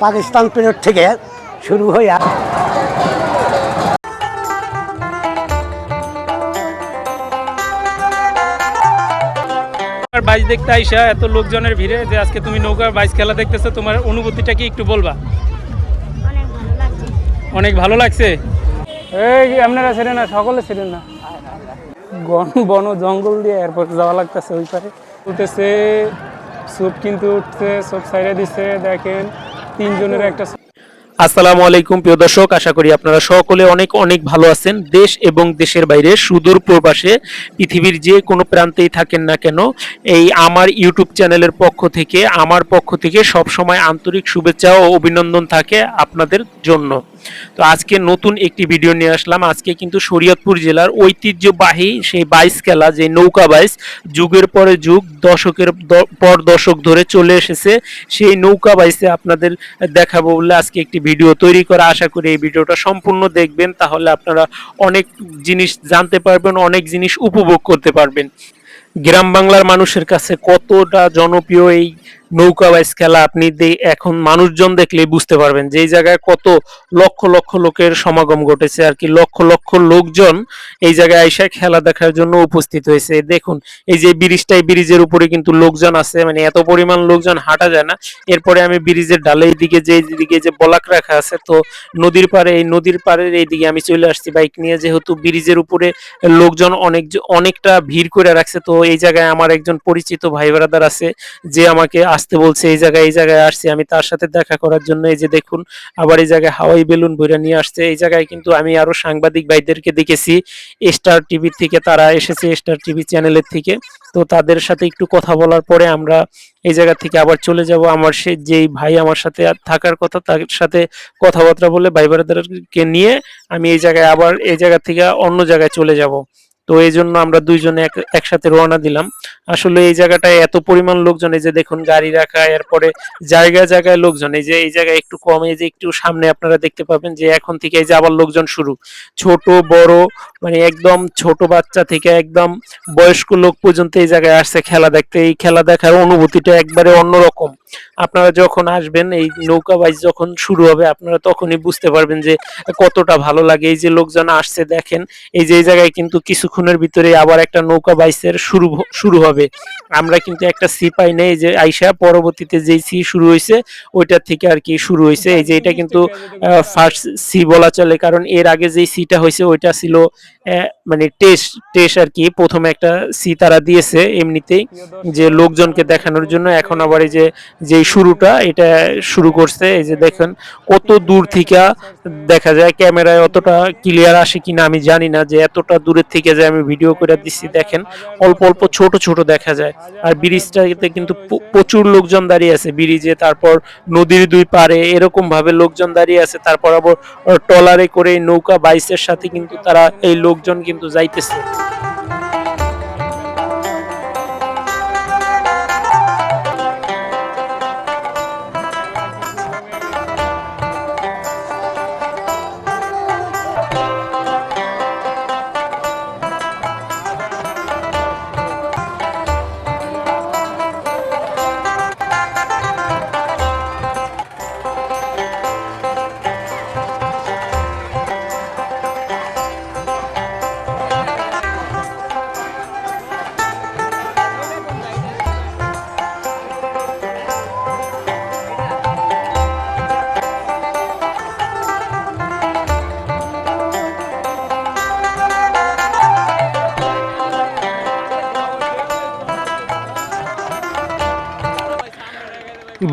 Pakistan period থেকে শুরু হইয়া বাইচ দেখতে আইসা এত লোকজনের ভিড়ে যে আজকে তুমি নৌকার বাইচ খেলা দেখতেছো, তোমার অনুভূতিটা কি একটু বলবা? অনেক ভালো লাগছে। এই আপনারা ছিলেন না, সকলে ছিলেন না, বন জঙ্গল দিয়ে এরপর যাওয়া লাগতেছে ওই পারে উঠতেছে, সুপ কিন্তু উঠছে, সব সাইডে দিচ্ছে, দেখেন তিনজনের একটা। আসসালামু আলাইকুম প্রিয় দর্শক, আশা করি আপনারা সকলে অনেক অনেক ভালো আছেন। দেশ এবং দেশের বাইরে সুদূর প্রবাসে পৃথিবীর যে কোনো প্রান্তেই থাকেন না কেন, এই আমার ইউটিউব চ্যানেলের পক্ষ থেকে, আমার পক্ষ থেকে সবসময় আন্তরিক শুভেচ্ছা ও অভিনন্দন থাকে আপনাদের জন্য। তো আজকে নতুন একটি ভিডিও নিয়ে আসলাম। আজকে কিন্তু শরীয়তপুর জেলার ঐতিহ্যবাহী সেই বাইচ খেলা, যে নৌকা বাইচ, যুগের পরে যুগ, দশকের পর দশক ধরে চলে এসেছে, সেই নৌকা বাইচে আপনাদের দেখাবো বলে আজকে একটি ভিডিও তৈরি করা। আশা করি এই ভিডিওটা সম্পূর্ণ দেখবেন, তাহলে আপনারা অনেক জিনিস জানতে পারবেন, অনেক জিনিস উপভোগ করতে পারবেন। গ্রাম বাংলার মানুষের কাছে কতটা জনপ্রিয় এই নৌকা বাইচ খেলা আপনি এখন মানুষজন দেখলেই বুঝতে পারবেন, যে এই জায়গায় কত লক্ষ লক্ষ লোকের সমাগম ঘটেছে আর কি। লক্ষ লক্ষ লোকজন এই জায়গায় এসে খেলা দেখার জন্য উপস্থিত হয়েছে। দেখুন এই যে ব্রিজটা, এই ব্রিজের উপরে কিন্তু লোকজন আছে, মানে এত পরিমাণ লোকজন হাঁটা যায় না। এরপরে আমি ব্রিজের ঢালের দিকে, যে দিকে যে বলাক রাখা আছে, তো নদীর পাড়ে, এই নদীর পাড়ের এই দিকে আমি চলে আসছি বাইক নিয়ে, যেহেতু ব্রিজের উপরে লোকজন অনেকটা ভিড় করে রাখছে। তো এই জায়গায় আমার একজন পরিচিত ভাই ব্রাদার আছে, যে আমাকে আসতে বলছে এই জায়গায় আসছি আমি তার সাথে দেখা করার জন্য। এই যে দেখুন, আবার এই জায়গায় হাওয়াই বেলুন বইরা নিয়ে আসছে। এই জায়গায় কিন্তু আমি আরো সাংবাদিক ভাইদেরকে দেখেছি স্টার টিভি থেকে, তারা এসেছে স্টার টিভি চ্যানেলের থেকে। তো তাদের সাথে একটু কথা বলার পরে আমরা এই জায়গা থেকে আবার চলে যাব। আমার সে যেই ভাই আমার সাথে থাকার কথা, তার সাথে কথাবার্তা বলে ভাই ব্রাদারকে নিয়ে আমি এই জায়গায় আবার এই জায়গা থেকে অন্য জায়গায় চলে যাব। তো এই জন্য আমরা দুইজনে একসাথে রওনা দিলাম। আসলে এই জায়গাটায় এত পরিমাণ লোকজন, এই যে দেখুন গাড়ি রাখা, এরপরে জায়গায় জায়গায় লোকজন। এই যে এই জায়গায় একটু কম, এই যে একটু সামনে আপনারা দেখতে পাবেন যে এখন থেকে এই যে আবার লোকজন শুরু, ছোট বড়, মানে একদম ছোট বাচ্চা থেকে একদম বয়স্ক লোক পর্যন্ত এই জায়গায় আসছে খেলা দেখতে। এই খেলা দেখার অনুভূতিটা একবারে অন্যরকম। আপনারা যখন আসবেন, এই নৌকা বাইচ যখন শুরু হবে, আপনারা তখনই বুঝতে পারবেন যে কতটা ভালো লাগে। এই যে লোকজন আসছে দেখেন, এই যে এই জায়গায় কিন্তু কিছুক্ষণের ভিতরে আবার একটা নৌকা বাইচের শুরু হবে। আমরা কিন্তু একটা সি পাই নাই, এই যে আইসা পরবর্তীতে যেই সি শুরু হয়েছে ওইটার থেকে আর কি শুরু হয়েছে। এই যে এটা কিন্তু ফার্স্ট সি বলা চলে, কারণ এর আগে যেই সিটা হয়েছে ওইটা ছিল মানে টেস্ট আর কি। প্রথমে একটা সি তারা দিয়েছে এমনিতেই, যে লোকজনকে দেখানোর জন্য। এখন আবার এই যে যেই শুরুটা এটা শুরু করছে। এই যে দেখেন কত দূর থেকে দেখা যায়, ক্যামেরায় অতটা ক্লিয়ার আসে কিনা আমি জানি না, যে এতটা দূরের থেকে যে আমি ভিডিও করে দিচ্ছি, দেখেন অল্প অল্প ছোট ছোট দেখা যায়। আর ব্রিজটাতে কিন্তু প্রচুর লোকজন দাঁড়িয়ে আছে ব্রিজে, তারপর নদীর দুই পারে এরকম ভাবে লোকজন দাঁড়িয়ে আছে। তারপর আবার ট্রলারে করে নৌকা বাইচের সাথে কিন্তু তারা এই লোকজন কিন্তু যাইতেছে।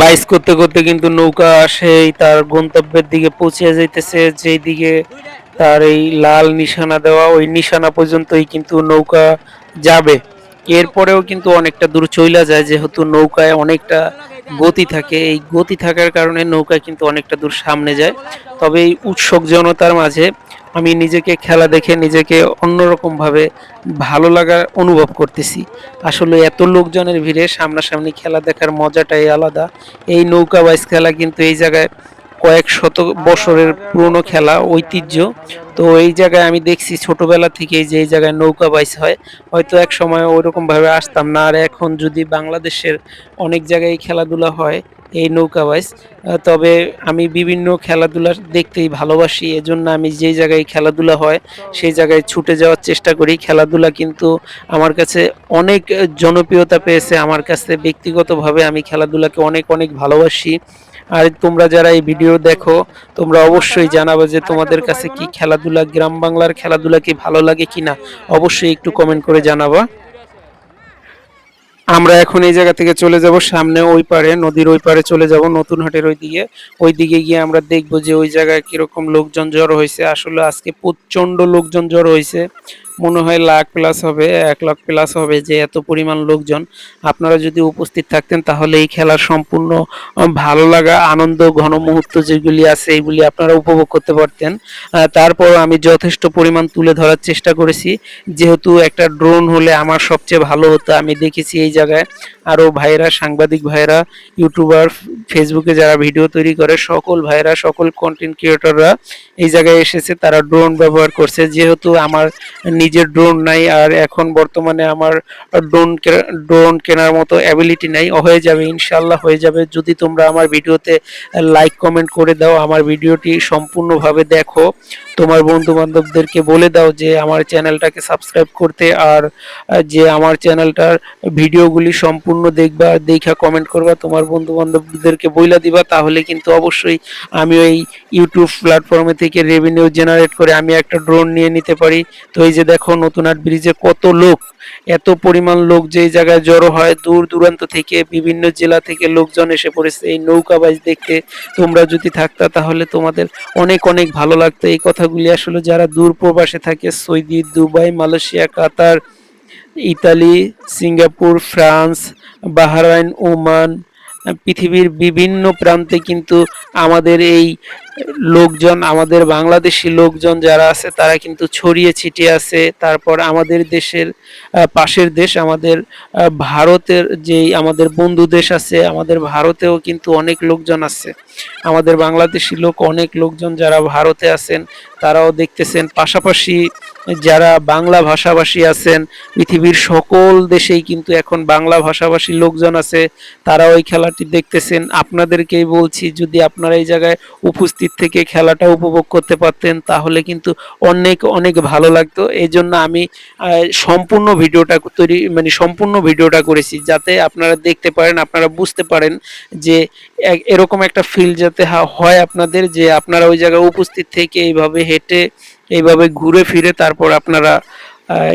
বাইচ করতে করতে কিন্তু নৌকা সেই তার গন্তব্যের দিকে পৌঁছে যাইতেছে, যেই দিকে তার এই লাল নিশানা দেওয়া, ওই নিশানা পর্যন্তই কিন্তু নৌকা যাবে। এরপরেও কিন্তু অনেকটা দূর চইলা যায়, যেহেতু নৌকায় অনেকটা গতি থাকে। এই গতি থাকার কারণে নৌকা কিন্তু অনেকটা দূর সামনে যায়। তবে এই উৎসুক জনতার মাঝে আমি নিজেকে খেলা দেখে নিজেকে অন্যরকম ভাবে ভালো লাগা অনুভব করতেছি। আসলে এত লোকজনের ভিড়ে সামনাসামনি খেলা দেখার মজাটাই আলাদা। এই নৌকা বাইচ খেলা কিন্তু এই জায়গায় কয়েক শত বছরের পুরনো খেলা, ঐতিহ্য। তো এই জায়গায় আমি দেখছি ছোটবেলা থেকেই যে এই জায়গায় নৌকা বাইচ হয়। হয়তো এক সময় ওইরকম ভাবে আসতাম না, আর এখন যদি বাংলাদেশের অনেক জায়গায় খেলাধুলা হয়, এই নৌকা বাইচ। তবে আমি বিভিন্ন খেলাধুলা দেখতেই ভালোবাসি, এজন্য আমি যেই জায়গায় খেলাধুলা হয় সেই জায়গায় ছুটে যাওয়ার চেষ্টা করি। খেলাধুলা কিন্তু আমার কাছে অনেক জনপ্রিয়তা পেয়েছে। আমার কাছে ব্যক্তিগতভাবে আমি খেলাধুলাকে অনেক অনেক ভালোবাসি। আর তোমরা যারা এই ভিডিও দেখো, তোমরা অবশ্যই জানাবে যে তোমাদের কাছে কি খেলাধুলা, গ্রাম বাংলার খেলাধুলা কি ভালো লাগে কিনা, অবশ্যই একটু কমেন্ট করে জানাবা। আমরা এখন এই জায়গা থেকে চলে যাব সামনে ওই পারে, নদীর ওই পারে চলে যাব, নতুন হাটের ওই দিকে গিয়ে আমরা দেখব যে ওই জায়গায় কিরকম লোকজন জড়ো হয়েছে। আসলে আজকে প্রচন্ড লোকজন জড়ো হয়েছে, মনে হয় লাখ প্লাস হবে, 1 লাখ প্লাস হবে, যে এত পরিমাণ লোকজন। আপনারা যদি উপস্থিত থাকতেন তাহলে এই খেলার সম্পূর্ণ ভালো লাগা, আনন্দ, ঘন মুহূর্ত যেগুলি আছে এগুলি আপনারা উপভোগ করতে পারতেন। তারপর আমি যথেষ্ট পরিমাণ তুলে ধরার চেষ্টা করেছি, যেহেতু একটা ড্রোন হলে আমার সবচেয়ে ভালো হতো। আমি দেখেছি এই জায়গায় আরো ভাইরা, সাংবাদিক ভাইরা, ইউটিউবার, ফেসবুকে যারা ভিডিও তৈরি করে সকল ভাইরা, সকল কন্টেন্ট ক্রিয়েটররা এই জায়গায় এসেছে, তারা ড্রোন ব্যবহার করছে। যেহেতু আমার নিজের ড্রোন নাই, আর এখন বর্তমানে আমার ড্রোন কেনার মতো অ্যাবিলিটি নাই, হয়ে যাবে ইনশাল্লাহ, হয়ে যাবে যদি তোমরা আমার ভিডিওতে লাইক কমেন্ট করে দাও, আমার ভিডিওটি সম্পূর্ণভাবে দেখো, তোমার বন্ধু বান্ধবদেরকে বলে দাও যে আমার চ্যানেলটাকে সাবস্ক্রাইব করতে, আর যে আমার চ্যানেলটার ভিডিওগুলি সম্পূর্ণ দেখবা, দেখা কমেন্ট করবা, তোমার বন্ধু বান্ধবদেরকে বইলা দিবা, তাহলে কিন্তু অবশ্যই আমি ওই ইউটিউব প্ল্যাটফর্মে থেকে রেভিনিউ জেনারেট করে আমি একটা ড্রোন নিয়ে নিতে পারি। তো এই যে দেখো নতুন হাট ব্রিজে কত লোক, এত পরিমাণ লোক যে জায়গায় জড়ো হয়, দূর দূরান্ত থেকে বিভিন্ন জেলা থেকে লোকজন এসে পড়েছে এই নৌকা বাইচ দেখতে। তোমরা যদি থাকতা তাহলে তোমাদের অনেক অনেক ভালো লাগতো। এই কথাগুলি আসলে যারা দূর প্রবাসে থাকে, Saudi, Dubai, Malaysia, Qatar, Italy, Singapore, France, Bahrain, Oman, পৃথিবীর বিভিন্ন প্রান্তে কিন্তু আমাদের এই লোকজন, আমাদের বাংলাদেশি লোকজন যারা আছে তারা কিন্তু ছড়িয়ে ছিটিয়ে আছে। তারপর আমাদের দেশের পাশের দেশ আমাদের ভারতের যেই আমাদের বন্ধু দেশ আছে, আমাদের ভারতেও কিন্তু অনেক লোকজন আছে। আমাদের বাংলাদেশি লোক অনেক লোকজন যারা ভারতে আছেন তারাও দেখতেছেন। পাশাপাশি যারা বাংলা ভাষাভাষী আছেন, পৃথিবীর সকল দেশেই কিন্তু এখন বাংলা ভাষাভাষী লোকজন আছে, তারাও এই খেলাটি দেখতেছেন। আপনাদেরকেই বলছি, যদি আপনারা এই জায়গায় উপস্থিত থেকে খেলাটা উপভোগ করতে পারতেন তাহলে কিন্তু অনেক অনেক ভালো লাগতো। এই জন্য আমি সম্পূর্ণ ভিডিওটা তৈরি, মানে সম্পূর্ণ ভিডিওটা করেছি যাতে আপনারা দেখতে পারেন, আপনারা বুঝতে পারেন যে এরকম একটা ফিল যাতে হয় আপনাদের, যে আপনারা ওই জায়গায় উপস্থিত থেকে এইভাবে হেঁটে, এইভাবে ঘুরে ফিরে তারপর আপনারা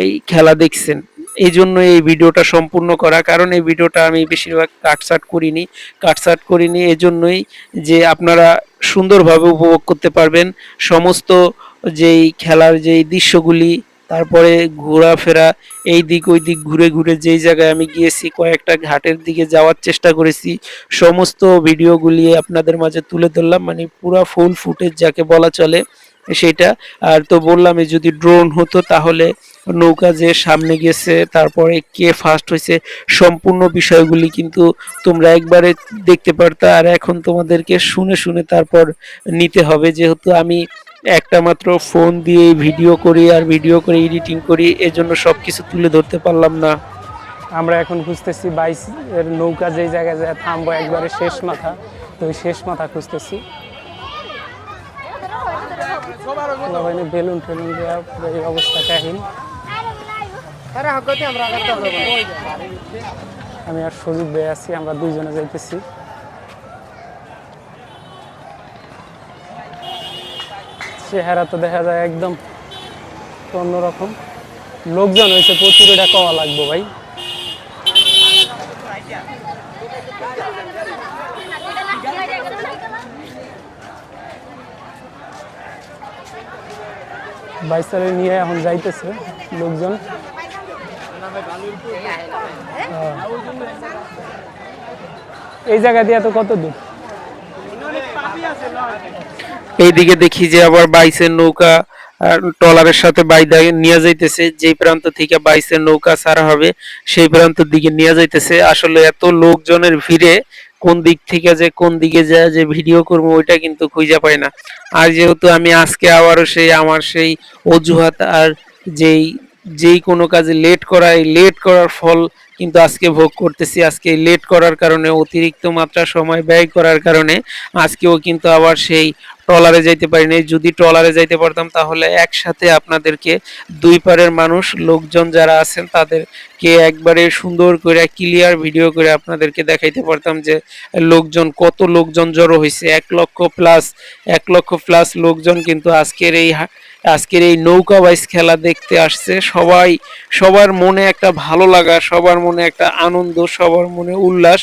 এই খেলা দেখছেন। এই জন্য এই ভিডিওটা সম্পূর্ণ করা, কারণ এই ভিডিওটা আমি বেশিরভাগ কাটছাট করিনি এজন্যই যে আপনারা সুন্দরভাবে উপভোগ করতে পারবেন সমস্ত যেই খেলার যেই দৃশ্যগুলি। তারপরে ঘোরাফেরা, এই দিক ওই দিক ঘুরে ঘুরে যেই জায়গায় আমি গিয়েছি, কয়েকটা ঘাটের দিকে যাওয়ার চেষ্টা করেছি, সমস্ত ভিডিওগুলি আপনাদের মাঝে তুলে ধরলাম, মানে পুরো ফুল ফুটেজ যাকে বলা চলে সেটা। আর তো বললামই, যদি ড্রোন হতো তাহলে নৌকা যে সামনে গেছে, তারপরে কে ফার্স্ট হয়েছে, সম্পূর্ণ বিষয়গুলি কিন্তু তোমরা একবারে দেখতে পারতা। আর এখন তোমাদেরকে শুনে শুনে তারপর নিতে হবে, যেহেতু আমি একটা মাত্র ফোন দিয়ে ভিডিও করি আর ভিডিও করে এডিটিং করি, এজন্য সবকিছু তুলে ধরতে পারলাম না। আমরা এখন খুঁজতেছি বাইসের নৌকা যেই জায়গায় যায় থামবো, একবারে শেষ মাথা, তো ওই শেষ মাথা খুঁজতেছি। বেলুন টেলুন দেওয়া এই অবস্থা কাহিন। আমি আর সুযোগ বেয়ে আছি, আমরা দুইজনে যাইতেছি। চেহারা তো দেখা যায় একদম অন্যরকম, লোকজন হয়েছে প্রচুর, এটা কওয়া লাগবো ভাই। বাইসারে নিয়ে এখন যাইতেছে লোকজন। এই জায়গা দিয়ে তো কত দূর? এইদিকে দেখি যে আবার বাইসের নৌকা ট্রলারের সাথে বাইদা নিয়ে যাইতেছে, যেই প্রান্ত থেকে বাইসের নৌকা ছাড়া হবে সেই প্রান্তের দিকে নিয়ে যাইতেছে। আসলে এত লোকজনের ভিড়ে কোন দিক থেকে যে কোন দিকে যায় যে ভিডিও করবো ওইটা কিন্তু খুঁজে পাই না। আর যেহেতু আমি আজকে আবারও আমার সেই অজুহাত আর যেই যেই কোনো কাজে লেট করার ফল কিন্তু আজকে ভোগ করতেছি। আজকে লেট করার কারণে, অতিরিক্ত মাত্রা সময় ব্যয় করার কারণে আজকেও কিন্তু আবার সেই ট্রলারে যাইতে পারিনি। যদি ট্রলারে যাইতে পারতাম তাহলে একসাথে আপনাদেরকে দুই পারের মানুষ, লোকজন যারা আছেন তাদেরকে একবারে সুন্দর করে ক্লিয়ার ভিডিও করে আপনাদেরকে দেখাইতে পারতাম যে লোকজন, কত লোকজন জড়ো হয়েছে। 1 লক্ষ প্লাস লোকজন কিন্তু আজকের এই নৌকা বাইচ খেলা দেখতে আসছে। সবাই, সবার মনে একটা ভালো লাগা, সবার মনে একটা আনন্দ, সবার মনে উল্লাস।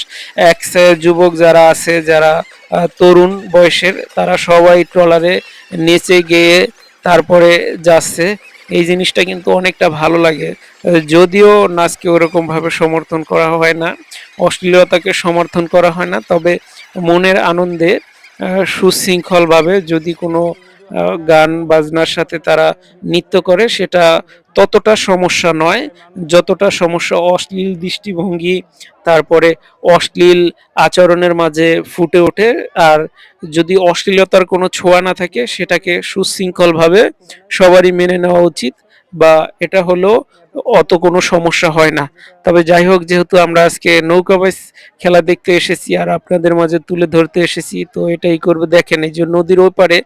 এক যুবক যারা আছে, যারা তরুণ বয়সের, তারা সবাই ট্রলারে নেচে গেয়ে তারপরে যাচ্ছে। এই জিনিসটা কিন্তু অনেকটা ভালো লাগে। যদিও নাচকে ওরকম ভাবে সমর্থন করা হয় না, অশ্লীলতাকে সমর্থন করা হয় না, তবে মনের আনন্দে সুশৃঙ্খলভাবে যদি কোনো গান বাজনার সাথে তারা নৃত্য করে, সেটা ততটা সমস্যা নয় যতটা সমস্যা অশ্লীল দৃষ্টিভঙ্গি, তারপরে অশ্লীল আচরণের মাঝে ফুটে ওঠে। আর যদি অশ্লীলতার কোনো ছোঁয়া না থাকে, সেটাকে সুশৃঙ্খলভাবে সবারই মেনে নেওয়া উচিত, বা এটা হলো অত কোনো সমস্যা হয় না। তবে যাই হোক, যেহেতু আমরা আজকে নৌকা বাইচ খেলা দেখতে এসেছি আর আপনাদের মাঝে তুলে ধরতে এসেছি, তো এটাই করবো। দেখেন, এই যে নদীর ওই পারে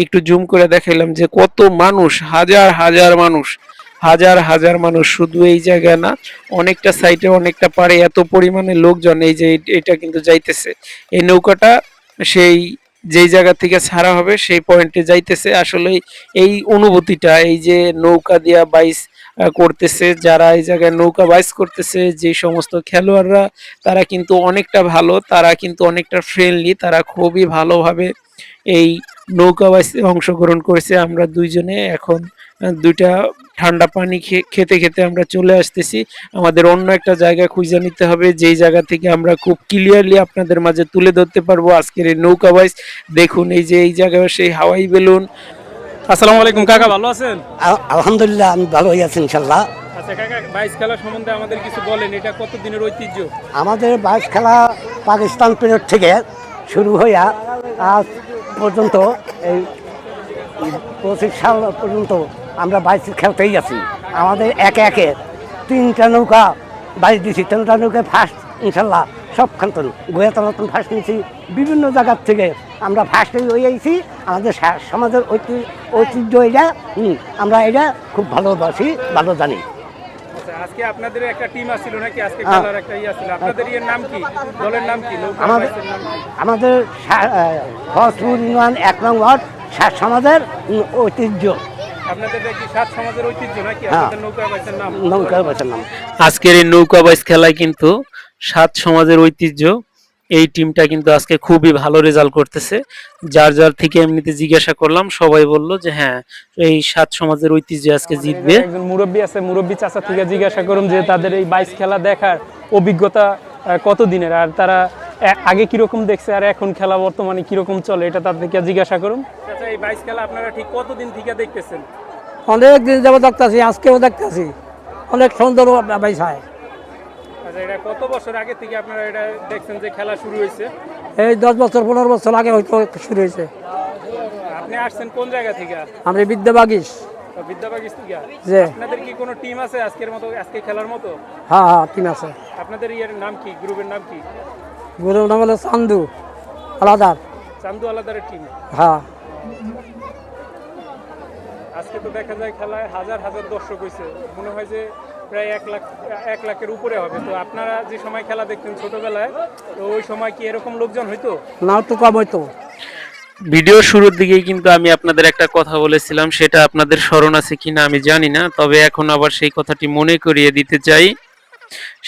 একটু জুম করে দেখাইলাম যে কত মানুষ, হাজার হাজার মানুষ, হাজার হাজার মানুষ। শুধু এই জায়গায় না, অনেকটা সাইডে, অনেকটা পারে এত পরিমাণে লোকজন। এই যে এটা কিন্তু যাইতেছে, এই নৌকাটা সেই যেই জায়গা থেকে ছাড়া হবে সেই পয়েন্টে যাইতেছে। আসলে এই অনুভূতিটা, এই যে নৌকা দিয়া বাইচ করতেছে, যারা এই জায়গায় নৌকা বাইচ করতেছে, যে সমস্ত খেলোয়াড়রা, তারা কিন্তু অনেকটা ভালো, তারা কিন্তু অনেকটা ফ্রেন্ডলি, তারা খুবই ভালোভাবে এই নৌকা বাইচে অংশগ্রহণ করেছে। আমরা দুইজনে এখন দুইটা ঠান্ডা পানি খেতে খেতে আমরা চলে আসতেছি। আমাদের অন্য একটা জায়গা খুঁজে নিতে হবে, যেই জায়গা থেকে আমরা খুব ক্লিয়ারলি আপনাদের মাঝে তুলে ধরতে পারবো আজকের এই নৌকা বাইচ। দেখুন, এই যে এই জায়গায় সেই হাওয়াই বেলুন। আসসালামু আলাইকুম কাকা, ভালো আছেন? আলহামদুলিল্লাহ, আমি ভালোই আছি ইনশাল্লাহ। আচ্ছা কাকা, বাইচ খেলা সম্বন্ধে আমাদের কিছু বলেন। এটা কত দিনের ঐতিহ্য? আমাদের বাইচ খেলা পাকিস্তান পিরিয়ড থেকে শুরু হইয়া আজ পর্যন্ত, এই 25 সাল পর্যন্ত আমরা বাইচ খেলতেই আছি। আমাদের একে একে 3টা নৌকা বাইচ দিছি, 3টা নৌকায় ফার্স্ট ইনশাল্লাহ সবখান তো গোয়াতলাতন ফার্স্ট নিয়েছি। বিভিন্ন জায়গার থেকে আমরা ফার্স্টে হয়ে আইছি। আমাদের সমাজের ঐতিহ্য এটা, আমরা এটা খুব ভালোবাসি, ভালো জানি। আচ্ছা, আজকে আপনাদের একটা টিম আসছিল নাকি? আজকে খেলার একটা ছিল। আপনাদের এর নাম কি, দলের নাম কি, নৌকা বাইচের নাম কি? আমাদের ফজপুর ইউনিয়ন 1 নং ওয়ার্ড সাত সমাজের ঐতিহ্য। আপনাদের কি সাত সমাজের ঐতিহ্য নাকি আপনাদের নৌকা বাইচের নাম? নৌকা বাইচের নাম। আজকের এই নৌকা বাইচ খেলায় কিন্তু সাত সমাজের ঐতিহ্য। এই টিমটা কিন্তু আজকে খুবই ভালো রেজাল্ট করতেছে। যার যার থেকে এমনিতে জিজ্ঞাসা করলাম, সবাই বলল যে হ্যাঁ, এই সাত সমাজের ঐতিহ্য আজকে জিতবে। একজন মুরব্বী আছে, মুরব্বী চাচা থেকে জিজ্ঞাসা করুন যে তাদের এই বাইচ খেলা দেখার অভিজ্ঞতা কত দিনের, আর তারা আগে কিরকম দেখছে আর এখন খেলা বর্তমানে কিরকম চলে, এটা তাদেরকে জিজ্ঞাসা করুন। আচ্ছা, এই বাইচ খেলা আপনারা ঠিক কতদিন থেকে দেখতেছেন? অনেক দিন যাবো দেখতেছি, আজকেও দেখতেছি। অনেক সুন্দর বাইচ হয়। আচ্ছা, এটা কত বছর আগে থেকে আপনারা এটা দেখছেন যে খেলা শুরু হয়েছে? এই 10 বছর 15 বছর আগে হয়তো শুরু হয়েছে। আপনি আসছেন কোন জায়গা থেকে? আমরা বিদ্যাবাগিস। বিদ্যাবাগিস থেকে। যে আপনাদের কি কোনো টিম আছে আজকের মতো, আজকে খেলার মতো? হ্যাঁ হ্যাঁ, টিম আছে। আপনাদের ইয়ের নাম কি, গ্রুপের নাম কি? গুরুর নাম হলো চান্দু আলাদার। চান্দু আলাদারের টিম। হ্যাঁ, আজকে তো দেখা যায় খেলায় হাজার হাজার দর্শক হয়েছে, মনে হয় যে প্রায় 1 লাখের উপরে হবে। তো আপনারা যে সময় খেলা দেখতেন ছোটবেলায়, তো ওই সময় কি এরকম লোকজন হইতো? না একটু কম হইতো। ভিডিও শুরুর দিকেই কিন্তু আমি আপনাদের একটা কথা বলেছিলাম, সেটা আপনাদের স্মরণ আছে কিনা আমি জানি না, তবে এখন আবার সেই কথাটি মনে করিয়ে দিতে চাই।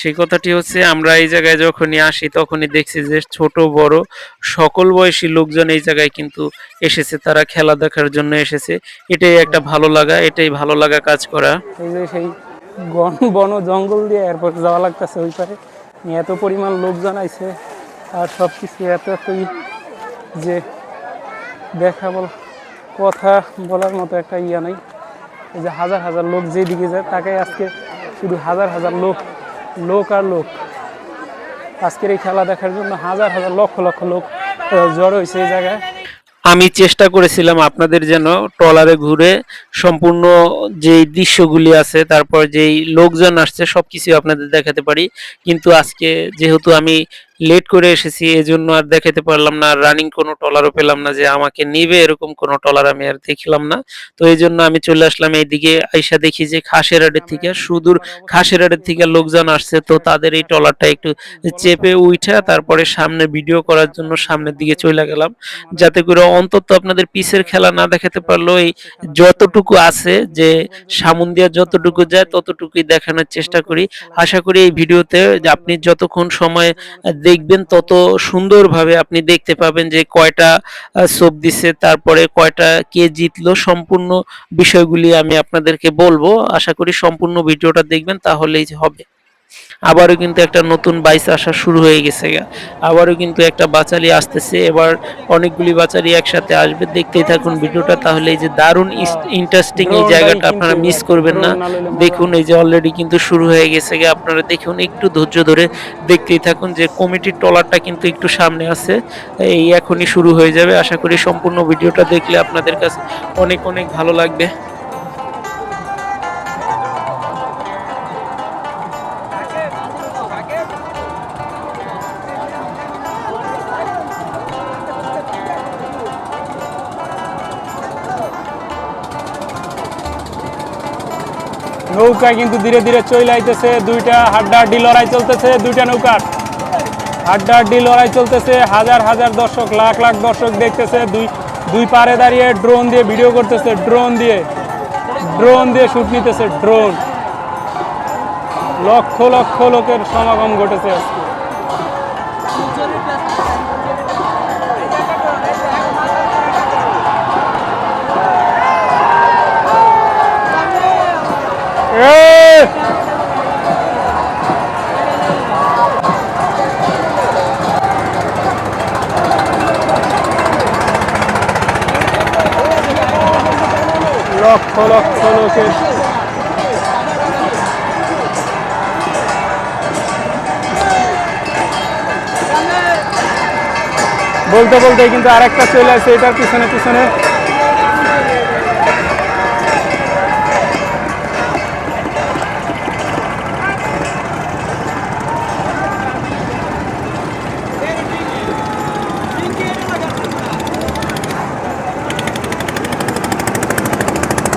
সেই কথাটি হচ্ছে, আমরা এই জায়গায় যখনই আসি তখনই দেখছি যে ছোট বড় সকল বয়সী লোকজন এই জায়গায় কিন্তু এসেছে, তারা খেলা দেখার জন্য এসেছে। এটাই একটা ভালো লাগা, এটাই ভালো লাগা কাজ করা। এই যে সেই বন জঙ্গল দিয়ে এরপর যাওয়া লাগতেছে ওই পারে, এত পরিমাণ লোকজন আইছে আর সব কিছু এতই যে দেখা কথা বলার মতো একটা ইয়া নাই। এই যে হাজার হাজার লোক যেদিকে যায় তাকে আজকে শুধু হাজার হাজার লোক আর লোক। আজকের এই খেলা দেখার জন্য হাজার হাজার লক্ষ লক্ষ লোক জড়ো হয়েছে এই জায়গায়। আমি চেষ্টা করেছিলাম আপনাদের যেন ট্রলারে ঘুরে সম্পূর্ণ যেই দৃশ্যগুলি আছে, তারপর যেই লোকজন আসছে সবকিছু আপনাদের দেখাতে পারি। কিন্তু আজকে যেহেতু আমি লেট করে এসেছি এজন্য আর দেখাতে পারলাম না, আর রানিং কোনো ট্রলারও পেলাম না যে আমাকে নিবে, এরকম কোনো ট্রলার আমি আর দেখলাম না। তো এই জন্য আমি চলে আসলাম এইদিকে। আইসা দেখি যে খাসেরহাটের থেকে সুদূর খাসেরহাটের থেকে লোকজন আসছে, তো তাদের এই ট্রলারটা একটু চেপে উঠা তারপরে সামনে ভিডিও করার জন্য সামনের দিকে চলে গেলাম, যাতে করে অন্তত আপনাদের পিসের খেলা না দেখাতে পারলেও এই যতটুকু আছে যে সামুন্দিয়া যতটুকু যায় ততটুকুই দেখানোর চেষ্টা করি। আশা করি এই ভিডিওতে যে আপনি যতক্ষণ সময় দেখবেন তত সুন্দরভাবে আপনি দেখতে পাবেন যে কয়টা সোপ দিছে, তারপরে কয়টা কে জিতলো, সম্পূর্ণ বিষয়গুলি আমি আপনাদেরকে বলবো। আশা করি সম্পূর্ণ ভিডিওটা দেখবেন, তাহলেই হবে। আবারও কিন্তু একটা নতুন বাইচ আসা শুরু হয়ে গেছে গা। আবারও কিন্তু একটা বাচালি আসতেছে, এবার অনেকগুলি বাচালি একসাথে আসবে। দেখতেই থাকুন ভিডিওটা, তাহলে এই যে দারুণ ইন্টারেস্টিং এই জায়গাটা আপনারা মিস করবেন না। দেখুন এই যে অলরেডি কিন্তু শুরু হয়ে গেছে গা, আপনারা দেখুন একটু ধৈর্য ধরে দেখতেই থাকুন যে কমিটির ট্রলারটা কিন্তু একটু সামনে আছে, এই এখনই শুরু হয়ে যাবে। আশা করি সম্পূর্ণ ভিডিওটা দেখলে আপনাদের কাছে অনেক অনেক ভালো লাগবে। নৌকা কিন্তু ধীরে ধীরে চলে আইতেছে, দুইটা হাড্ডাহাড্ডি লড়াই চলতেছে, দুইটা নৌকার হাড্ডাহাড্ডি লড়াই চলতেছে। হাজার হাজার দর্শক, লাখ লাখ দর্শক দেখতেছে। দুই পারে দাঁড়িয়ে ড্রোন দিয়ে ভিডিও করতেছে, ড্রোন দিয়ে শুট নিতেছে। ড্রোন, লক্ষ লক্ষ লোকের সমাগম ঘটেছে আজকে। লক্ষ লক্ষ লোকের বলতে বলতে কিন্তু আরেকটা চলে আসে এটার পিছনে পিছনে।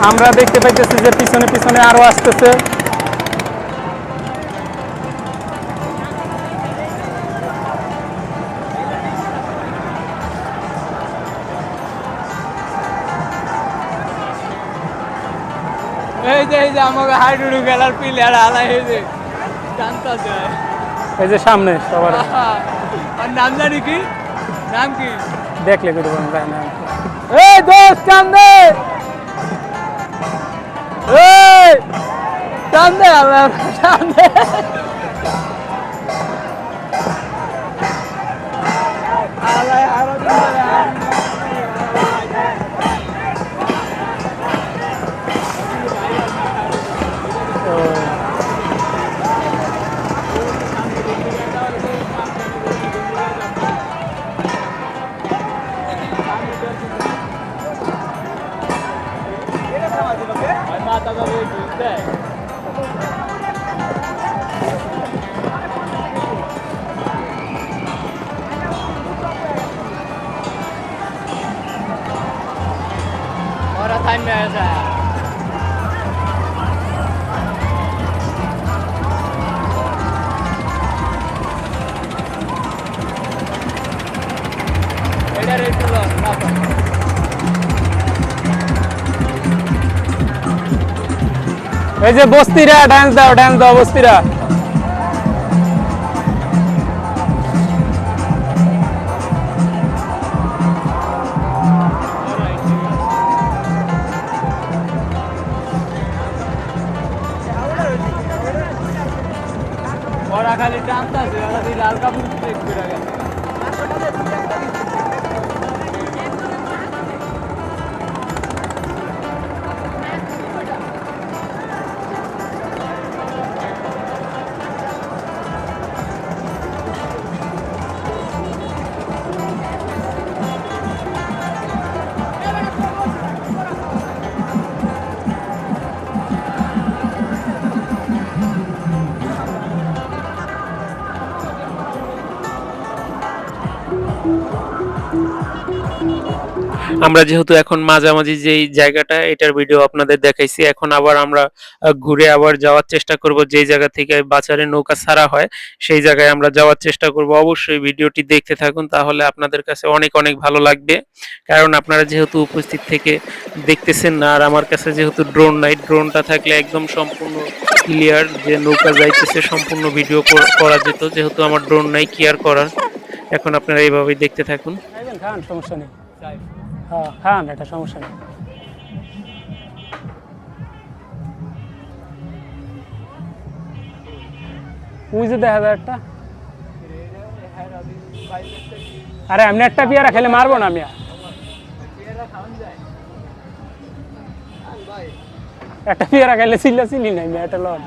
আমরা দেখতে পাইতেছি যে পিছনে পিছনে আরো আসতেছে। এই যে আমাকে হাইডুডু খেলার প্লেয়ার আলাই হয়েছে জানতাছে। এই যে সামনে সবার আর নাম জানি কি, নাম কি দেখলে করে বলবেন না। এই দোস্ত কান্দে, এই কান্দে আমার কান্দে। আলাই আরো মাথা ধরে ঘুরতে ওরা থামে আছে। এটা রেটু না এই যে বস্তিরা ডান্স দাও বস্তিরা। ওরা খালি টানতাছে, ওরা সেই লাল কাপড় চেক করে গেছে। আমরা যেহেতু এখন মাঝামাঝি যেই জায়গাটা এটার ভিডিও আপনাদের দেখাইছি, এখন আবার আমরা ঘুরে আবার যাওয়ার চেষ্টা করব যেই জায়গা থেকে বাচারে নৌকা ছাড়া হয় সেই জায়গায় আমরা যাওয়ার চেষ্টা করব। অবশ্যই ভিডিওটি দেখতে থাকুন, তাহলে আপনাদের কাছে অনেক অনেক ভালো লাগবে। কারণ আপনারা যেহেতু উপস্থিত থেকে দেখতেছেন না, আর আমার কাছে যেহেতু ড্রোন নাই, ড্রোনটা থাকলে একদম সম্পূর্ণ ক্লিয়ার যে নৌকা যাইতেছে সম্পূর্ণ ভিডিও করা যেত, যেহেতু আমার ড্রোন নাই ক্লিয়ার করার। এখন আপনারা এইভাবেই দেখতে থাকুন। খাইবেন খান, সমস্যা নেই। হ্যাঁ খান, এটা সমস্যা নেই। ওই যে দেখা যায় একটা, আরে এমনি একটা পেয়ারা খেলে মারবো না আমি আর। একটা পেয়ারা খেলে চিল্লি নাই এটা লন।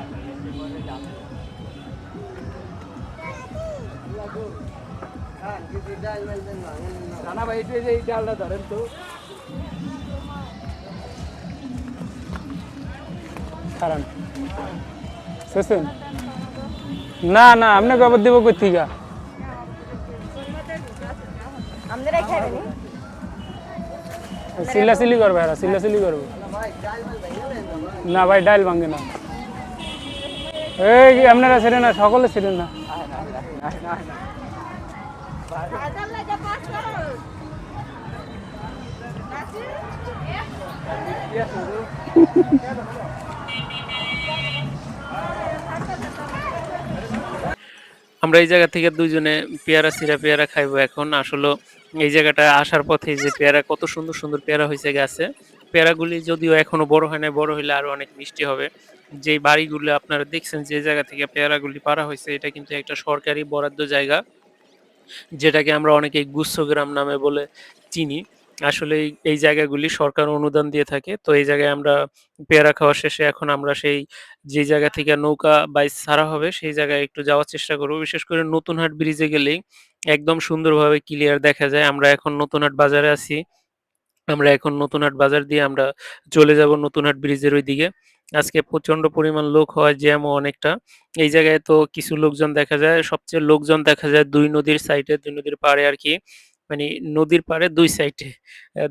কারণ শুনছেন না না আপনি খবর দিব কই থেকে? চিল্লাচিল্লি করবে, এরা চিল্লাচিল্লি করবে না ভাই, ডাইল ভাঙে না। এই আপনারা ছিলেন না, সকলে ছিলেন না। আমরা এই জায়গা থেকে দুইজনে পেয়ারা সিরা পেয়ারা খাইবো এখন। আসলে এই জায়গাটা আসার পথে যে পেয়ারা, কত সুন্দর সুন্দর পেয়ারা হয়েছে গাছে। পেয়ারাগুলি যদিও এখনো বড় হয় নাই, বড় হইলে আরো অনেক মিষ্টি হবে। যে বাড়িগুলো আপনারা দেখছেন যে জায়গা থেকে পেয়ারাগুলি পাড়া হয়েছে, এটা কিন্তু একটা সরকারি বরাদ্দ জায়গা, যেটাকে আমরা অনেকেই গুচ্ছগ্রাম নামে বলে চিনি। আসলে এই জায়গাগুলি সরকার অনুদান দিয়ে থাকে। তো এই জায়গায় আমরা পেয়ারা খাওয়া শেষে এখন আমরা সেই যে জায়গা থেকে নৌকা বাইচ ছাড়া হবে সেই জায়গায় একটু যাওয়ার চেষ্টা করব। বিশেষ করে নতুনহাট ব্রিজে গেলেই একদম সুন্দরভাবে ক্লিয়ার দেখা যায়। আমরা এখন নতুনহাট বাজারে আছি। আমরা এখন নতুনহাট বাজার দিয়ে আমরা চলে যাব নতুনহাট ব্রিজের ওইদিকে। আজকে প্রচন্ড পরিমাণ লোক হওয়ায় জ্যামও অনেকটা। এই জায়গায় তো কিছু লোকজন দেখা যায়, সবচেয়ে লোকজন দেখা যায় ২ নদীর সাইডে, ২ নদীর পাড়ে আরকি। মানে নদীর পাড়ে ২ সাইডে।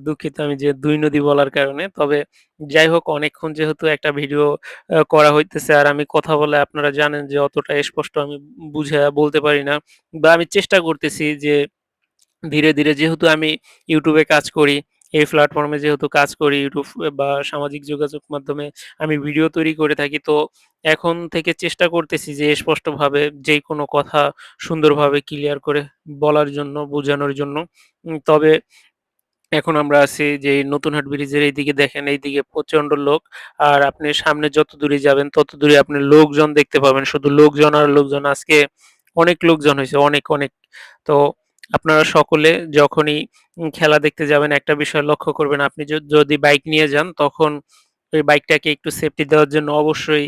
দুঃখিত আমি যে ২ নদী বলার কারণে। তবে যাই হোক, অনেকক্ষণ যেহেতু একটা ভিডিও করা হইতেছে আর আমি কথা বলে আপনারা জানেন যে অতটা স্পষ্ট আমি বুঝাইয়া বলতে পারি না। বা আমি চেষ্টা করতেছি যে ধীরে, ধীরে যেহেতু আমি YouTube এ কাজ করি, এই প্ল্যাটফর্মে যেহেতু কাজ করি, YouTube বা সামাজিক যোগাযোগ মাধ্যমে আমি ভিডিও তৈরি করে থাকি। তো এখন থেকে চেষ্টা করতেছি যে স্পষ্টভাবে যেকোনো কথা সুন্দরভাবে ক্লিয়ার করে বলার জন্য, বোঝানোর জন্য। তবে এখন আমরা আছি যে এই নতুনহাট ব্রিজের এইদিকে দেখেন, এইদিকে প্রচন্ড লোক। আর আপনি সামনে যত দূরে যাবেন তত দূরে আপনি লোকজন দেখতে পাবেন। শুধু লোকজন আর লোকজন। আজকে অনেক লোকজন হইছে, অনেক, অনেক। তো আপনারা সকলে যখনই খেলা দেখতে যাবেন একটা বিষয় লক্ষ্য করবেন, আপনি যদি বাইক নিয়ে যান তখন ওই বাইকটাকে একটু সেফটি দেওয়ার জন্য অবশ্যই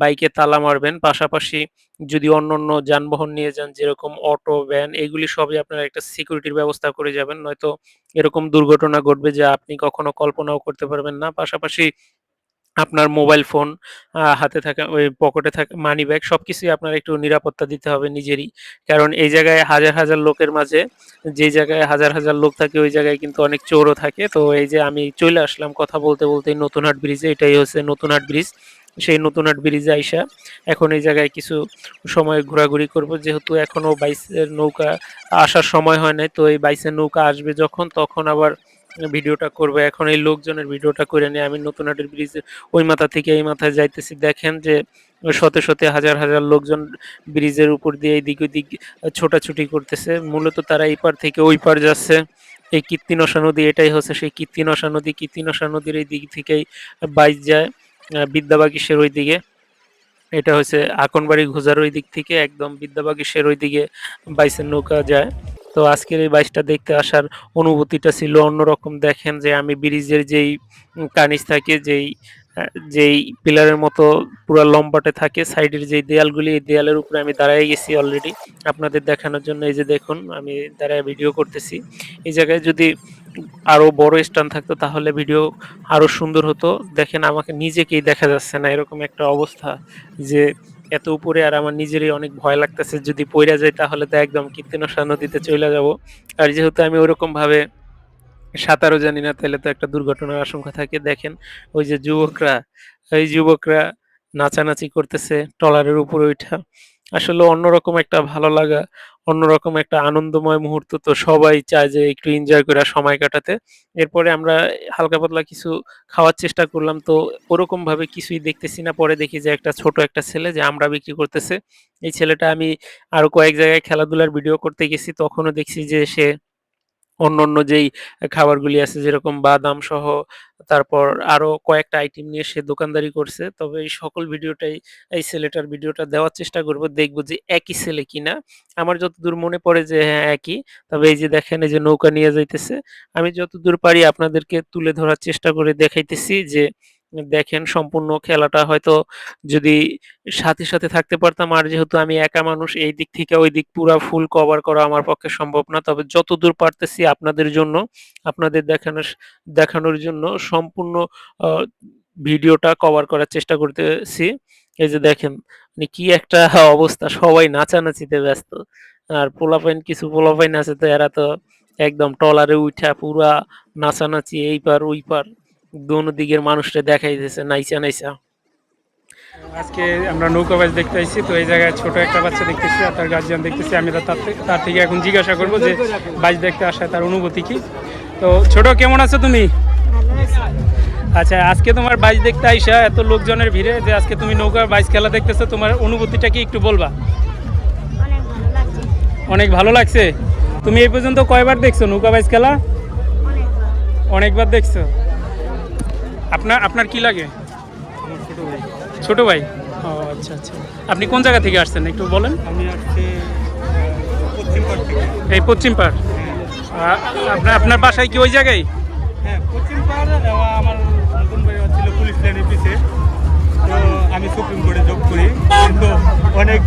বাইকে তালা মারবেন। পাশাপাশি যদি অন্যান্য যানবাহন নিয়ে যান যেরকম অটো, ভ্যান, এগুলি সবই আপনারা একটা সিকিউরিটির ব্যবস্থা করে যাবেন। নয়তো এরকম দুর্ঘটনা ঘটবে যা আপনি কখনো কল্পনাও করতে পারবেন না। পাশাপাশি আপনার মোবাইল ফোন, হাতে থাকা ওই পকেটে থাকা মানিব্যাগ সবকিছুই আপনার একটু নিরাপত্তা দিতে হবে নিজেরই। কারণ এই জায়গায় হাজার, হাজার লোকের মাঝে, যে জায়গায় হাজার, হাজার লোক থাকে ওই জায়গায় কিন্তু অনেক চোরও থাকে। তো এই যে আমি চইলে আসলাম কথা বলতে, বলতেই নতুনহাট ব্রিজে। এটাই হচ্ছে নতুনহাট ব্রিজ। সেই নতুনহাট ব্রিজে আইসা এখন এই জায়গায় কিছু সময় ঘোরাঘুরি করব। যেহেতু এখনো বাইচের নৌকা আসার সময় হয় নাই। তো এই বাইচের নৌকা আসবে যখন তখন আবার ভিডিওটা করব। এখন এই লোকজনের ভিডিওটা করে নিয়ে আমি নতুনহাটের ব্রিজে ওই মাথা থেকে এই মাথায় যাইতেছি। দেখেন যে শত, শত হাজার, হাজার লোকজন ব্রিজের উপর দিয়ে এদিক ওদিক ছোটাছুটি করতেছে। মূলত তারা এই পার থেকে ওই পার যাচ্ছে। এই কীর্তিনশা নদী, এটাই হচ্ছে সেই কীর্তিনশা নদী। কীর্তিনশা নদীর এই দিক থেকেই বাইচ যায় বিদ্যাবাগীশের ওইদিকে। এটা হচ্ছে আকনবাড়ি ঘোজার ওই দিক থেকে একদম বিদ্যাবাগীশের ওইদিকে বাইচের নৌকা যায়। তো আজকের এই বাইচটা দেখতে আসার অনুভূতিটা ছিল অন্যরকম। দেখেন যে আমি ব্রিজের যেই কানিজ থাকে, যেই পিলারের মতো পুরা লম্বাটে থাকে, সাইডের যেই দেয়ালগুলি, এই দেয়ালের উপরে আমি দাঁড়ায় গেছি অলরেডি আপনাদের দেখানোর জন্য। এই যে দেখুন আমি দাঁড়ায় ভিডিও করতেছি। এই জায়গায় যদি আরো বড় স্ট্যান্ড থাকতো তাহলে ভিডিও আরো সুন্দর হতো। দেখেন আমাকে নিজেকেই দেখা যাচ্ছে না, এরকম একটা অবস্থা যে এত উপরে, আর আমার নিজেরই অনেক ভয় লাগতেছে যদি পইড়া যাই তাহলে তো একদম কীর্তিনশা নদীতে চইলা যাব। আর যেহেতু আমি ওরকম ভাবে সাঁতারও জানি না, তাহলে তো একটা দুর্ঘটনার আশঙ্কা থাকে। দেখেন ওই যে যুবকরা, এই যুবকরা নাচানাচি করতেছে ট্রলারের উপরে উঠা। আসলে অন্যরকম একটা ভালো লাগা, অন্যরকম একটা আনন্দময় মুহূর্ত। তো সবাই চায় যে একটু এনজয় করে সময় কাটাতে। এরপরে আমরা হালকা পাতলা কিছু খাওয়ার চেষ্টা করলাম। তো ওরকম ভাবে কিছুই দেখতেছি না। পরে দেখি যে একটা ছোট একটা ছেলে যে আমড়া বিক্রি করতেছে। এই ছেলেটা, আমি আরো কয়েক জায়গায় খেলাধুলার ভিডিও করতে গেছি, তখনও দেখছি যে সে অন্যান্য যেই খাবারগুলি আছে যেরকম বাদাম সহ, তারপর আরো কয়েকটা আইটেম নিয়ে সে দোকানদারি করছে। তবে এই সকল ভিডিওটাই, এই ছেলেটার ভিডিওটা দেওয়ার চেষ্টা করব, দেখব যে একই ছেলে কিনা। আমার যতদূর মনে পড়ে যে হ্যাঁ একই। তবে এই যে দেখেন এই যে নৌকা নিয়ে যাইতেছে। আমি যতদূর পারি আপনাদেরকে তুলে ধরার চেষ্টা করে দেখাইতেছি যে দেখেন সম্পূর্ণ খেলাটা হয়তো যদি সাথে থাকতে পারতাম, আর যেহেতু আমি একা মানুষ এই দিক থেকে ওই দিক পুরা ফুল কভার করা আমার পক্ষে সম্ভব না। তবে যতদূর পারতেছি আপনাদের জন্য, আপনাদের দেখানোর জন্য সম্পূর্ণ আ ভিডিওটা কভার করার চেষ্টা করতেছি। এই যে দেখেন মানে কি একটা অবস্থা, সবাই নাচানাচিতে ব্যস্ত। আর কিছু পোলাপাইন আছে, তো এরা তো একদম ট্রলারে উইঠা পুরা নাচানাচি এই পার ওই পার দোনো দিকের মানুষরে দেখাইতেছে নাইচা। আজকে আমরা নৌকা বাইচ দেখতে আসছি, তো এই জায়গায় ছোট একটা বাচ্চা দেখতেছি আর তার গার্জিয়ান দেখতেছি। আমি তার থেকে এখন জিজ্ঞাসা করবো যে বাইচ দেখতে আসা তার অনুভূতি কি। তো ছোট, কেমন আছো তুমি? আচ্ছা, আজকে তোমার বাইচ দেখতে আইসা এত লোকজনের ভিড়ে যে আজকে তুমি নৌকা বাইচ খেলা দেখতেছো, তোমার অনুভূতিটা কি একটু বলবা? অনেক ভালো লাগছে। অনেক ভালো লাগছে। তুমি এই পর্যন্ত কয়বার দেখছো নৌকা বাইচ খেলা? অনেকবার। অনেকবার দেখছো। আপনার কি লাগে? ছোট ভাই। ও আচ্ছা আচ্ছা। আপনি কোন জায়গা থেকে আসছেন একটু বলেন? আমি আসছি পশ্চিম পাড় থেকে। এই পশ্চিম পাড়। আপনার বাসায় কি ওই জায়গায়? হ্যাঁ, পশ্চিম পাড়। আমার নতুন বাড়ি ছিল পুলিশ লাইনের পিছে। তো আমি সুপ্রিম কোর্টে জব করি, কিন্তু অনেক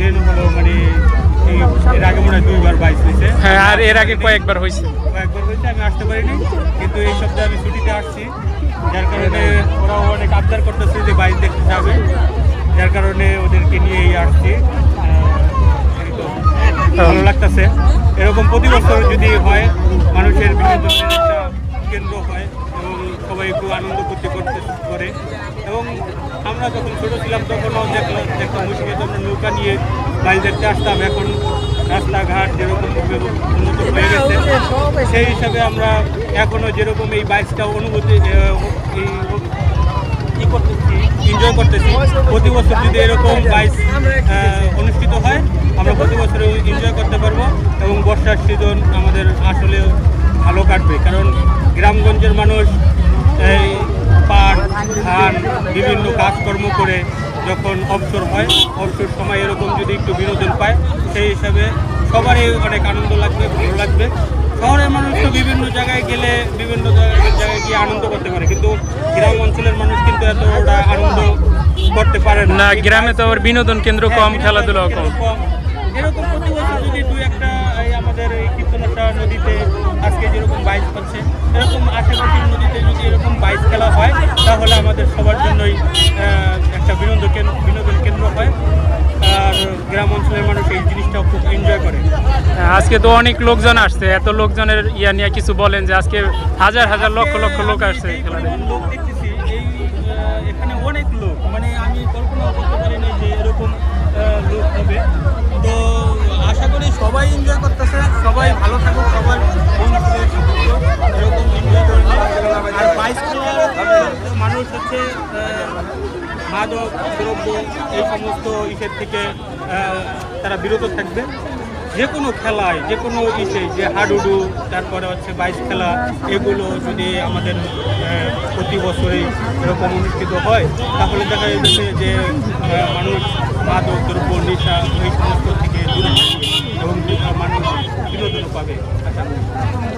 দিন হলো মানে এর আগে মনে হয় 2বার বাইক হয়েছে। হ্যাঁ, আর এর আগে কয়েকবার হয়েছে। কয়েকবার হয়েছে, আমি আসতে পারিনি, কিন্তু এই সপ্তাহে আমি ছুটিতে আসছি। যার কারণে ওরাও অনেক আবদার করতেছে যে বাইক দেখতে যাবে, যার কারণে ওদেরকে নিয়েই আসছি। এই তো ভালো লাগতেছে। এরকম প্রতি বছর যদি হয়, মানুষের বিনোদনের একটা কেন্দ্র হয় এবং সবাই একটু আনন্দ করতে করে। এবং আমরা যখন ছোটো ছিলাম তখনও দেখতাম ওই সময় তো আমরা নৌকা নিয়ে বাইক দেখতে আসতাম। এখন রাস্তাঘাট যেরকম উন্নত হয়ে গেছে, সেই হিসাবে আমরা এখনও যেরকম এই বাইকটা অনুভূতি এনজয় করতেছি। প্রতি বছর যদি এরকম বাইক অনুষ্ঠিত হয়, আমরা প্রতি বছর এনজয় করতে পারবো এবং বর্ষার সিজন আমাদের আসলে ভালো কাটবে। কারণ গ্রামগঞ্জের মানুষ এই পাট ধান বিভিন্ন কাজকর্ম করে যখন অবসর হয়, অবসর সময় এরকম যদি একটু বিনোদন পায়, সেই হিসাবে সবারই অনেক আনন্দ লাগবে, ভালো লাগবে। শহরের মানুষ তো বিভিন্ন জায়গায় গেলে বিভিন্ন জায়গায় গিয়ে আনন্দ করতে পারে, কিন্তু গ্রাম অঞ্চলের মানুষ কিন্তু এতটা আনন্দ করতে পারে না, গ্রামে তো আবার বিনোদন কেন্দ্র কম, খেলাধুলা কম। এরকম প্রতি বছর যদি 2-1টা আমাদের এই কীর্তনটা নদীতে আজকে যেরকম বাইক হচ্ছে, এরকম আশেপাশের নদীতে যদি এরকম বাইক খেলা হয়, তাহলে আমাদের সবার জন্যই একটা বিনোদন কেন্দ্র হয়। আর গ্রাম অঞ্চলের মানুষ এই জিনিসটা খুব এনজয় করে। আজকে তো অনেক লোকজন আসছে, এত লোকজনের ইয়া নিয়ে কিছু বলেন যে আজকে হাজার হাজার লক্ষ লক্ষ লোক আসছে খেলা দেখতে। লোক দেখতেছি এখানে অনেক লোক, মানে আমি কল্পনা করতে পারিনি যে এরকম লোক হবে। তো আশা করি সবাই এনজয় করতেছে, সবাই ভালো থাকুক, সবার এরকম এনজয় করে। আর বাইক মানুষ হচ্ছে মাদক দ্রব্য এই সমস্ত ইসের থেকে তারা বিরত থাকবে। যে কোনো খেলায়, যে কোনো ইসে, যে হাডুডু, তারপরে হচ্ছে বাইক খেলা, এগুলো যদি আমাদের প্রতি বছরেই এরকম অনুষ্ঠিত হয়, তাহলে দেখা যাচ্ছে যে মানুষ মাদক দ্রব্য নেশা এই সমস্ত থেকে দূরে থাকবে এবং মানুষ বিনোদন পাবে।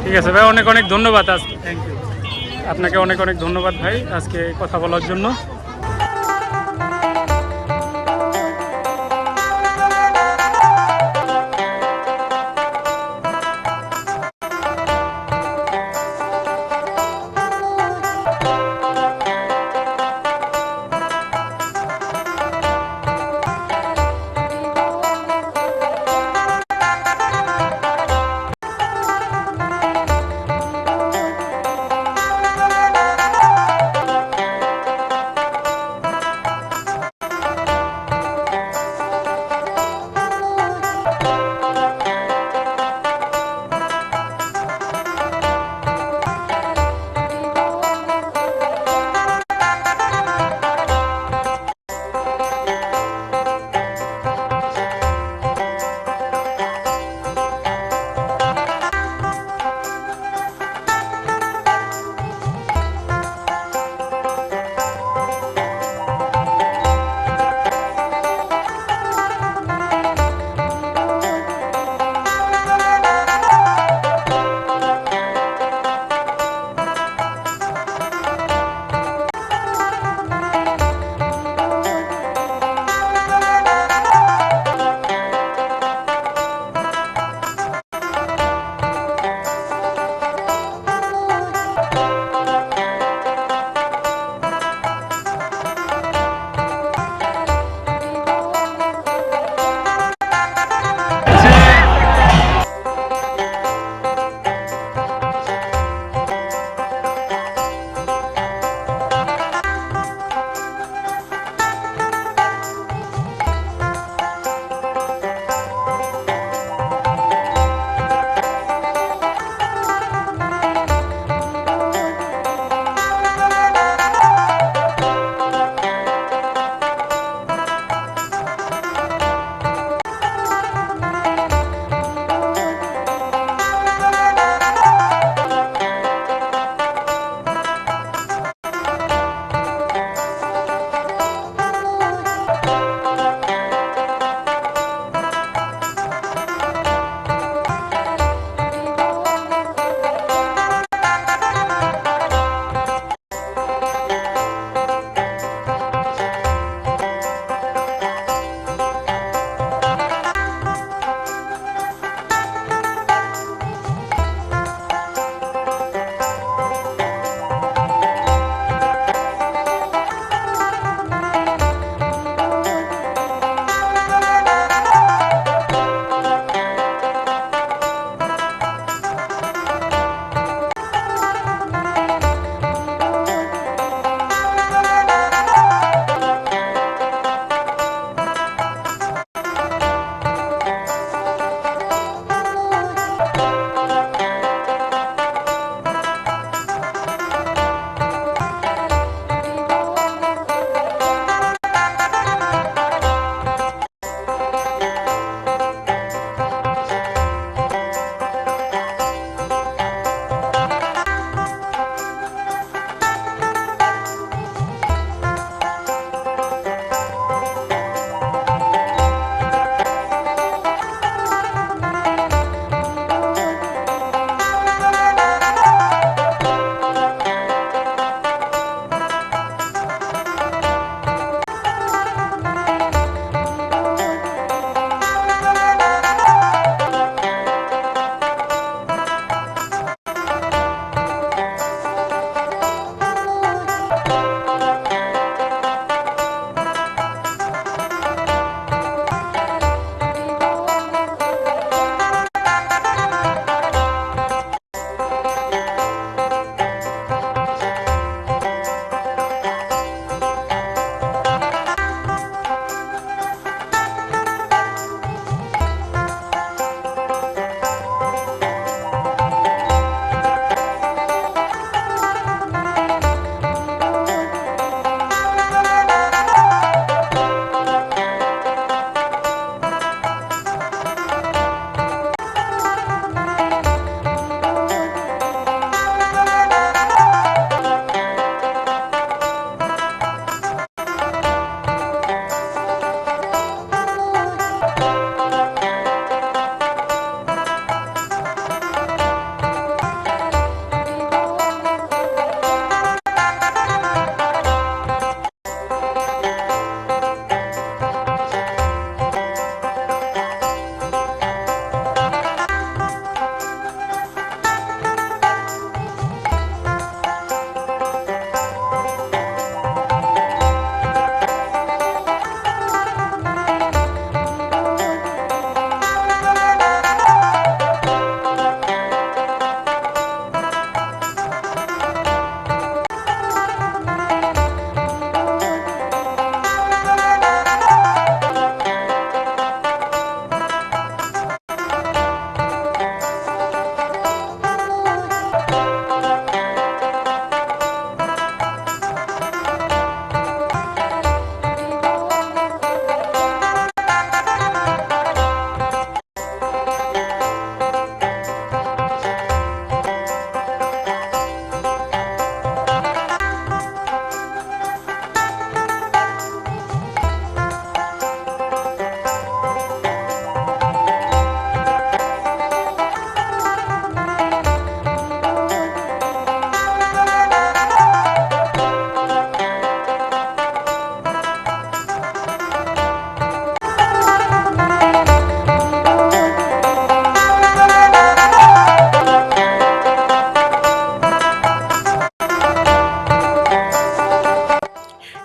ঠিক আছে ভাই, অনেক অনেক ধন্যবাদ। আজকে থ্যাংক ইউ। আপনাকে অনেক অনেক ধন্যবাদ ভাই আজকে কথা বলার জন্য।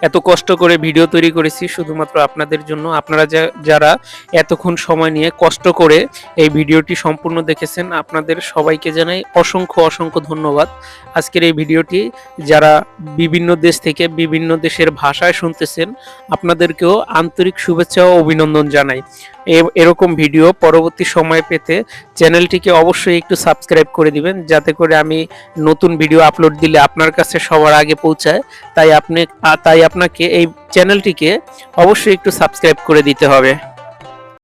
এত কষ্ট করে ভিডিও তৈরি করেছি শুধুমাত্র আপনাদের জন্য। আপনারা যারা এতক্ষণ সময় নিয়ে কষ্ট করে এই ভিডিওটি সম্পূর্ণ দেখেছেন, আপনাদের সবাইকে জানাই অসংখ্য অসংখ্য ধন্যবাদ। আজকের এই ভিডিওটি যারা বিভিন্ন দেশ থেকে বিভিন্ন দেশের ভাষায় শুনতেছেন, আপনাদেরকেও আন্তরিক শুভেচ্ছা ও অভিনন্দন জানাই। এরকম ভিডিও পরবর্তী সময় পেতে চ্যানেলটিকে অবশ্যই একটু সাবস্ক্রাইব করে দিবেন, যাতে করে আমি নতুন ভিডিও আপলোড দিলে আপনার কাছে সবার আগে পৌঁছায়। তাই আপনাকে এই চ্যানেলটিকে অবশ্যই একটু সাবস্ক্রাইব করে দিতে হবে।